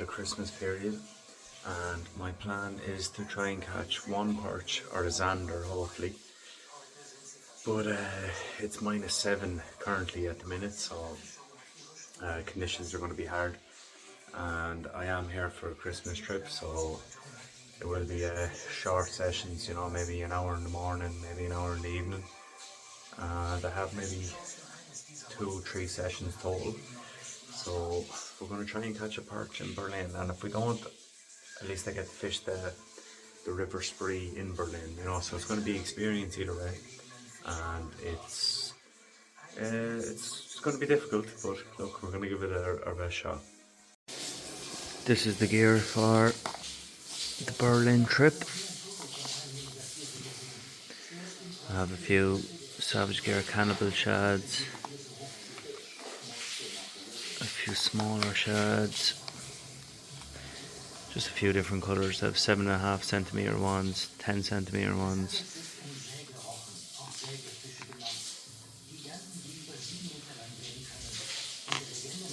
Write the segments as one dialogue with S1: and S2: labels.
S1: Christmas period, and my plan is to try and catch one perch or a zander hopefully, but it's -7 currently at the minute, so conditions are going to be hard, and I am here for a Christmas trip, so it will be short sessions, you know, maybe an hour in the morning, maybe an hour in the evening, and I have maybe 2-3 sessions total. So we're going to try and catch a perch in Berlin, and if we don't, at least I get to fish the river spree in Berlin, you know, so it's going to be experience either way, and it's going to be difficult, but look, we're going to give it our best shot. This is the gear for the Berlin trip. I have a few Savage Gear cannibal shads, a few smaller shads, just a few different colours. I have 7.5 centimetre ones, 10 centimetre ones.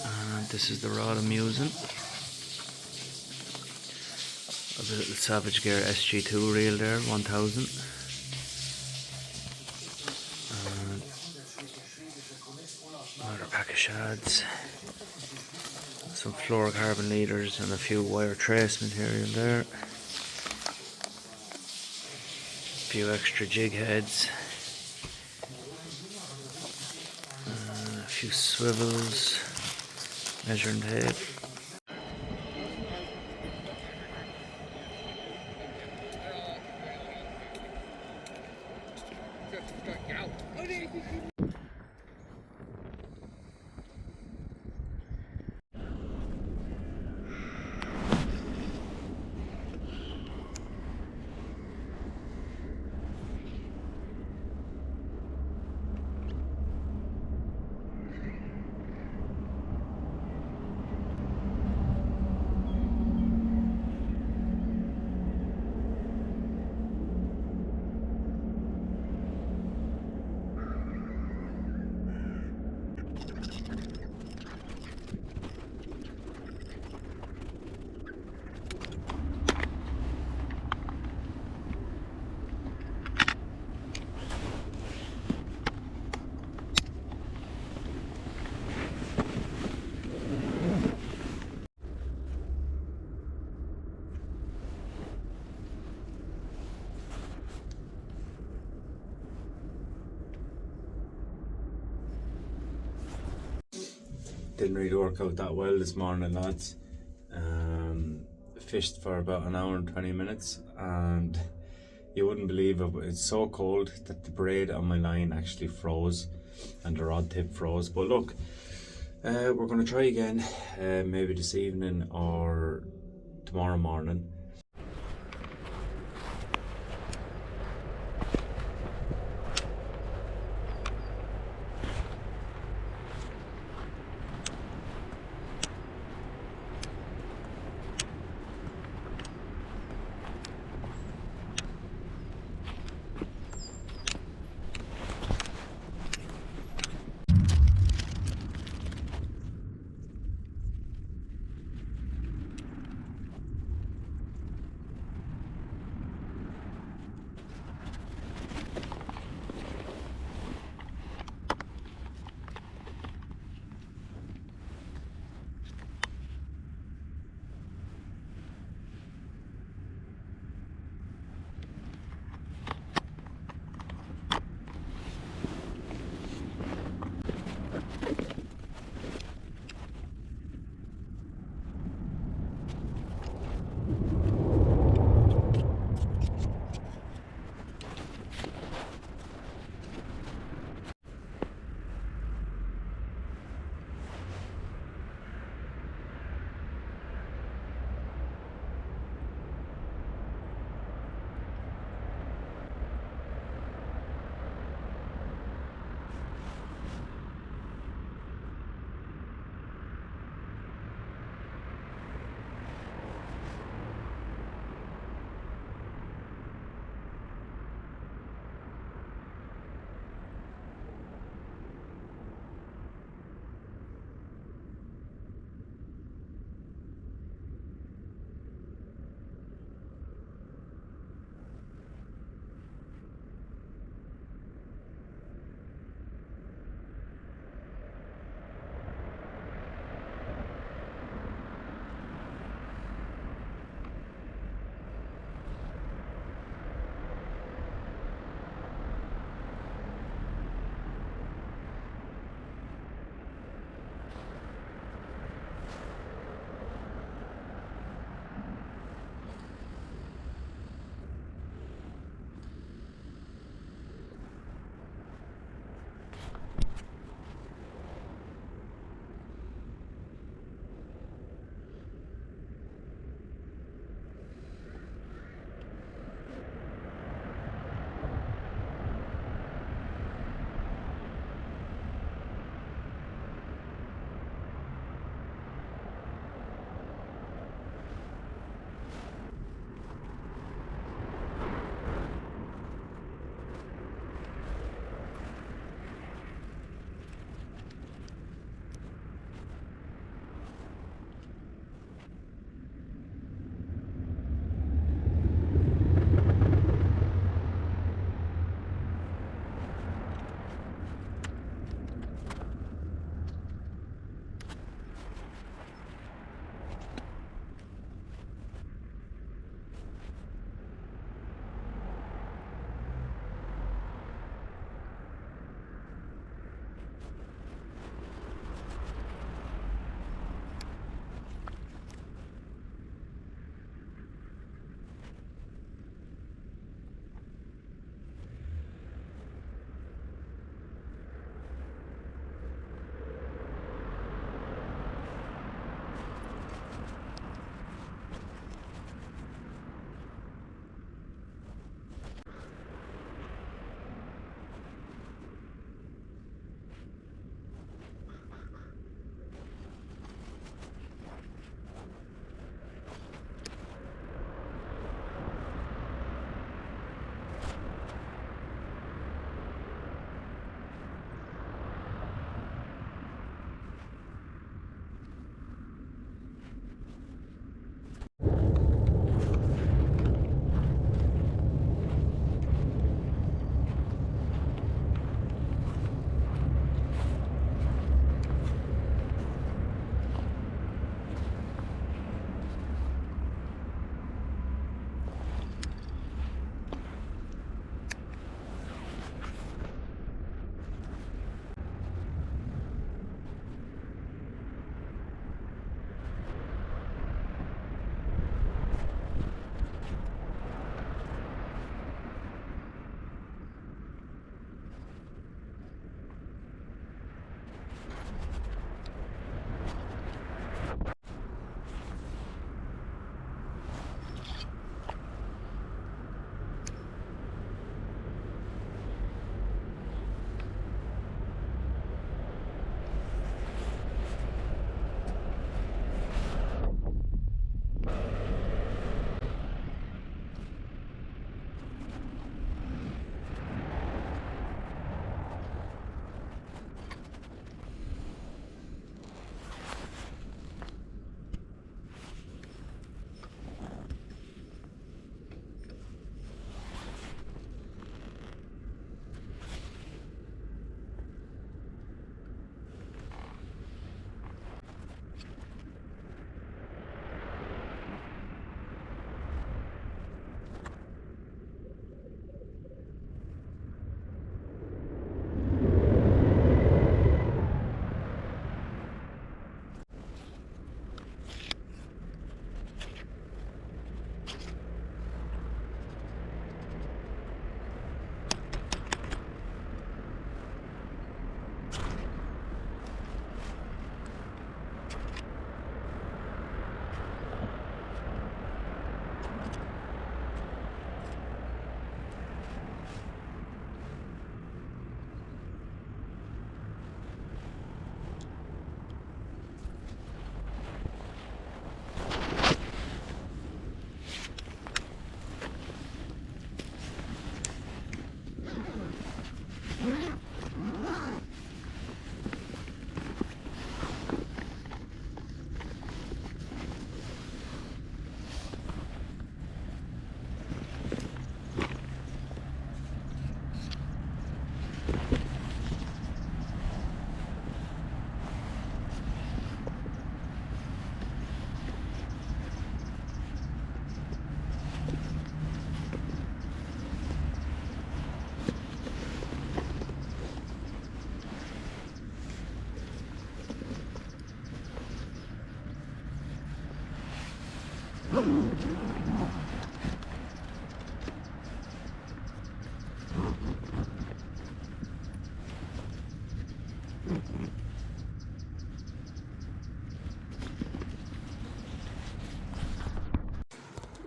S1: And this is the rod I'm using. I have a little Savage Gear SG2 reel there, 1000. And another pack of shads. Some fluorocarbon leaders and a few wire trace material there. A few extra jig heads. A few swivels. Measuring tape. Didn't really work out that well this morning, lads. Fished for about an hour and 20 minutes, and you wouldn't believe it, it's so cold that the braid on my line actually froze and the rod tip froze. But look, we're going to try again, maybe this evening or tomorrow morning.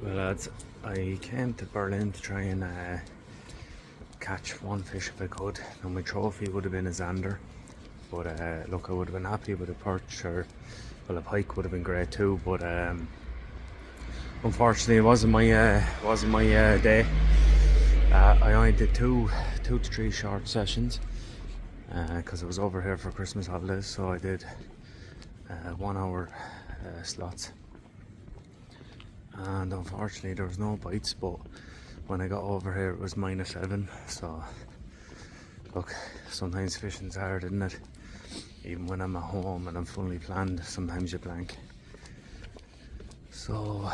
S1: Well lads, I came to Berlin to try and catch one fish if I could. Now my trophy would have been a Zander, but look, I would have been happy with a perch, or well, a pike would have been great too, but unfortunately it wasn't my day. I only did two to three short sessions because I was over here for Christmas holidays, so I did 1 hour slots, and unfortunately there was no bites. But when I got over here it was -7, so look, sometimes fishing's hard, isn't it? Even when I'm at home and I'm fully planned, sometimes you blank. So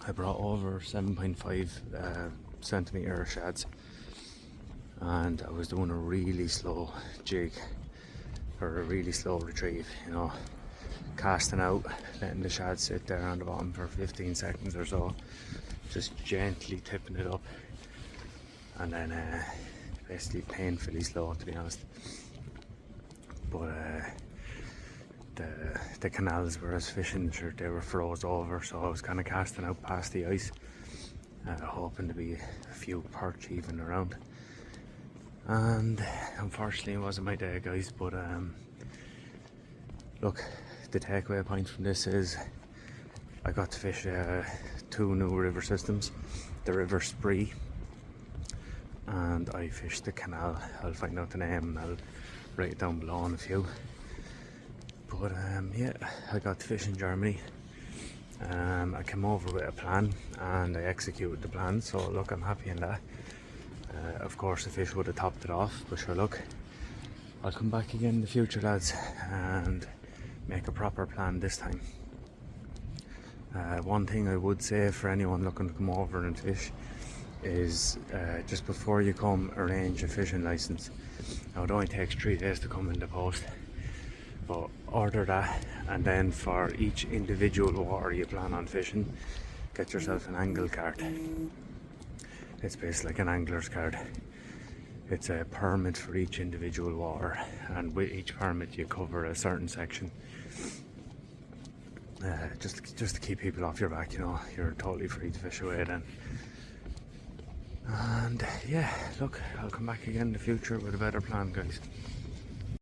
S1: I brought over 7.5 centimetre shads, and I was doing a really slow jig, or a really slow retrieve, you know, casting out, letting the shad sit there on the bottom for 15 seconds or so, just gently tipping it up, and then basically painfully slow, to be honest. But the canals where I was fishing, sure, they were froze over, so I was kind of casting out past the ice, hoping to be a few perch even around. And unfortunately it wasn't my day, guys. But look, the takeaway point from this is I got to fish 2 new river systems, the River Spree, and I fished the canal. I'll find out the name and I'll write it down below on a few. But yeah, I got to fish in Germany. I came over with a plan and I executed the plan, so look, I'm happy in that. Of course the fish would have topped it off, but sure, look, I'll come back again in the future, lads, and make a proper plan this time. One thing I would say for anyone looking to come over and fish is just before you come, arrange a fishing license. Now it only takes 3 days to come in the post, but order that, and then for each individual water you plan on fishing, get yourself an angle card. It's basically like an angler's card. It's a permit for each individual water, and with each permit you cover a certain section. Just to keep people off your back, you know, you're totally free to fish away then. And yeah, look, I'll come back again in the future with a better plan, guys.